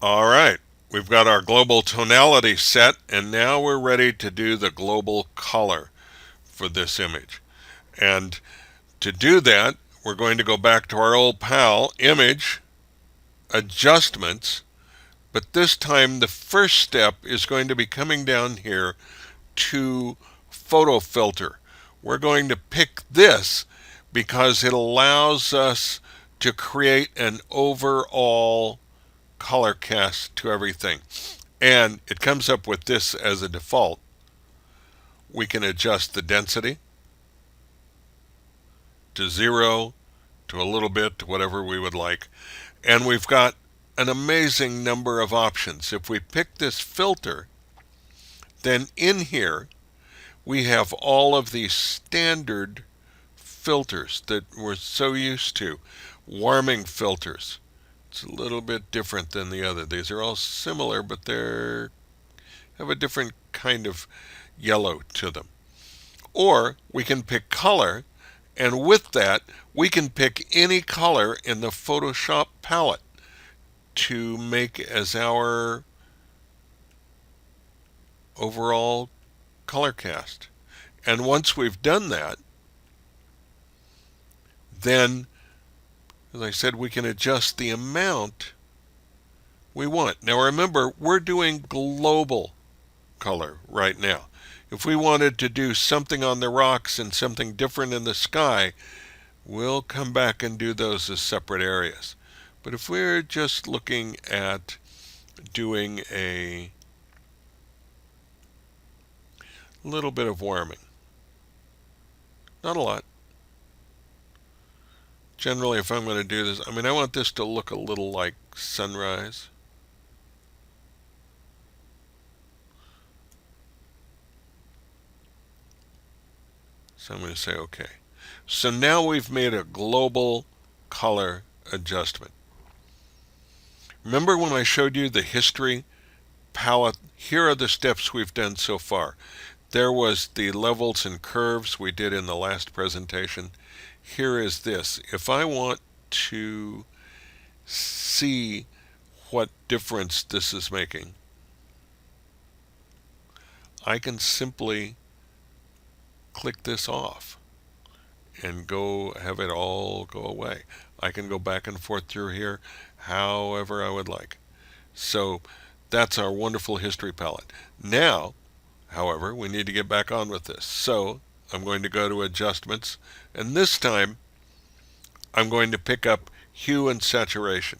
All right, we've got our global tonality set, and now we're ready to do the global color for this image. And to do that, we're going to go back to our old pal, Image, Adjustments, but this time the first step is going to be coming down here to Photo Filter. We're going to pick this because it allows us to create an overall color cast to everything. And it comes up with this as a default. We can adjust the density to 0, to a little bit, to whatever we would like. And we've got an amazing number of options. If we pick this filter, then in here we have all of these standard filters that we're so used to. Warming filters. It's a little bit different than the other. These are all similar, but they have a different kind of yellow to them. Or we can pick color, and with that we can pick any color in the Photoshop palette to make as our overall color cast. And once we've done that, then, as I said, we can adjust the amount we want. Now remember, we're doing global color right now. If we wanted to do something on the rocks and something different in the sky, we'll come back and do those as separate areas. But if we're just looking at doing a little bit of warming, not a lot. Generally, if I'm going to do this, I want this to look a little like sunrise. So I'm going to say OK. So now we've made a global color adjustment. Remember when I showed you the history palette? Here are the steps we've done so far. There was the levels and curves we did in the last presentation. Here is this. If I want to see what difference this is making, I can simply click this off and have it all go away. I can go back and forth through here however I would like. So that's our wonderful history palette. Now, however, we need to get back on with this. So I'm going to go to Adjustments, and this time I'm going to pick up Hue and Saturation.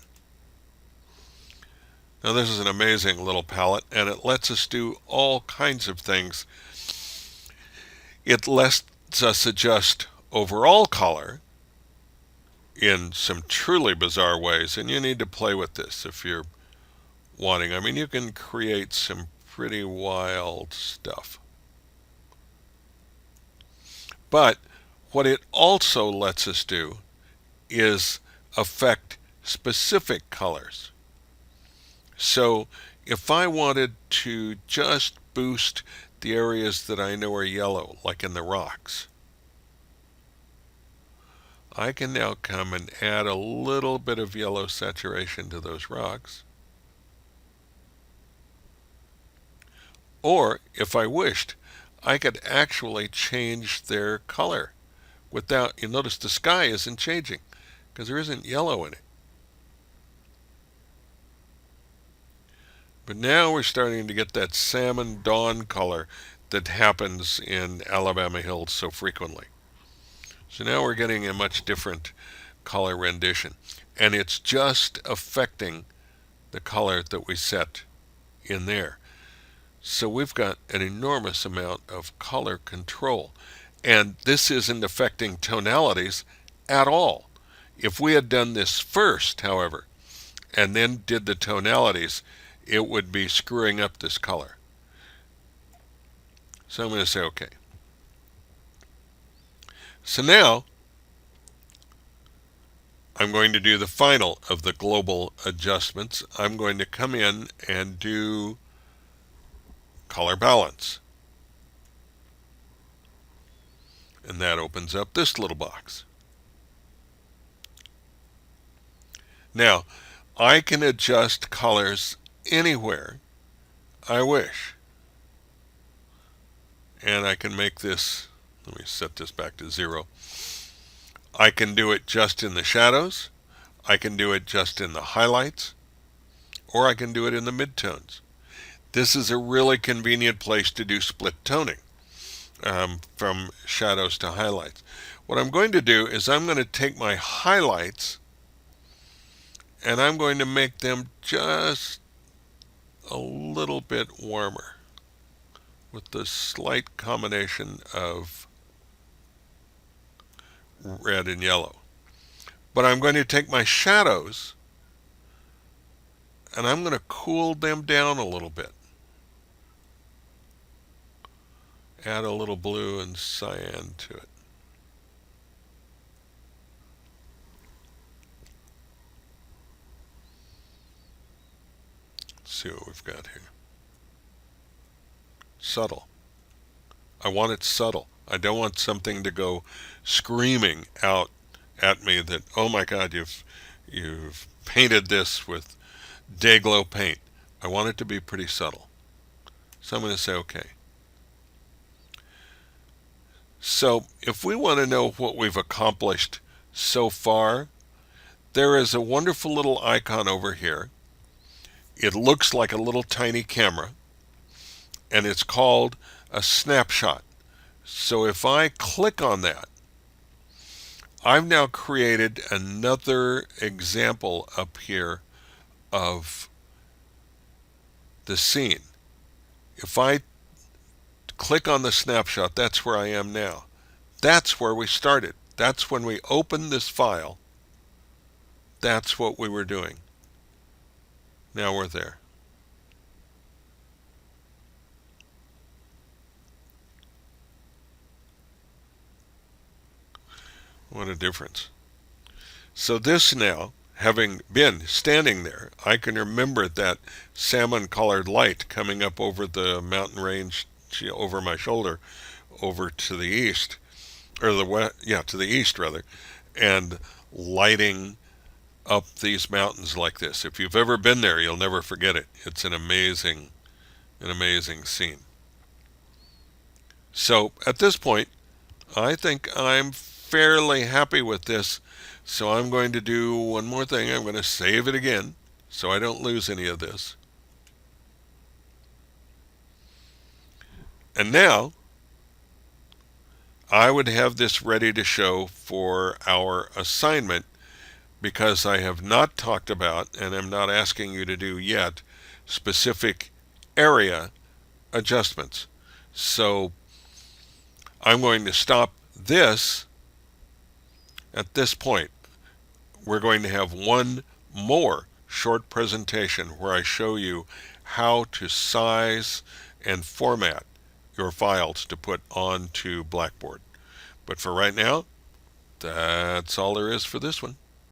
Now this is an amazing little palette, and it lets us do all kinds of things. It lets us adjust overall color in some truly bizarre ways, and you need to play with this if you're wanting. You can create some pretty wild stuff. But what it also lets us do is affect specific colors. So if I wanted to just boost the areas that I know are yellow, like in the rocks, I can now come and add a little bit of yellow saturation to those rocks. Or, if I wished, I could actually change their color without, you notice the sky isn't changing because there isn't yellow in it. But now we're starting to get that salmon dawn color that happens in Alabama Hills so frequently. So now we're getting a much different color rendition. And it's just affecting the color that we set in there. So we've got an enormous amount of color control. And this isn't affecting tonalities at all. If we had done this first, however, and then did the tonalities, it would be screwing up this color. So I'm going to say OK. So now I'm going to do the final of the global adjustments. I'm going to come in and do color balance. And that opens up this little box. Now, I can adjust colors anywhere I wish. And I can make this, let me set this back to 0. I can do it just in the shadows, I can do it just in the highlights, or I can do it in the midtones. This is a really convenient place to do split toning from shadows to highlights. What I'm going to do is I'm going to take my highlights and I'm going to make them just a little bit warmer with the slight combination of red and yellow. But I'm going to take my shadows and I'm going to cool them down a little bit. Add a little blue and cyan to it. Let's see what we've got here. Subtle. I want it subtle. I don't want something to go screaming out at me that, oh my God, you've painted this with day glow paint. I want it to be pretty subtle. So I'm going to say okay. So if we want to know what we've accomplished so far, there is a wonderful little icon over here. It looks like a little tiny camera, and it's called a snapshot. So if I click on that, I've now created another example up here of the scene. If I click on the snapshot, that's where I am now. That's where we started. That's when we opened this file. That's what we were doing. Now we're there. What a difference. So this now, having been standing there, I can remember that salmon-colored light coming up over the mountain range, over my shoulder, over to the east, or the west, yeah, to the east rather, and lighting up these mountains like this. If you've ever been there, you'll never forget it. It's an amazing scene. So at this point, I think I'm fairly happy with this. So I'm going to do one more thing. I'm going to save it again so I don't lose any of this. And now I would have this ready to show for our assignment, because I have not talked about, and I'm not asking you to do yet, specific area adjustments. So I'm going to stop this at this point. We're going to have one more short presentation where I show you how to size and format your files to put onto Blackboard. But for right now, that's all there is for this one.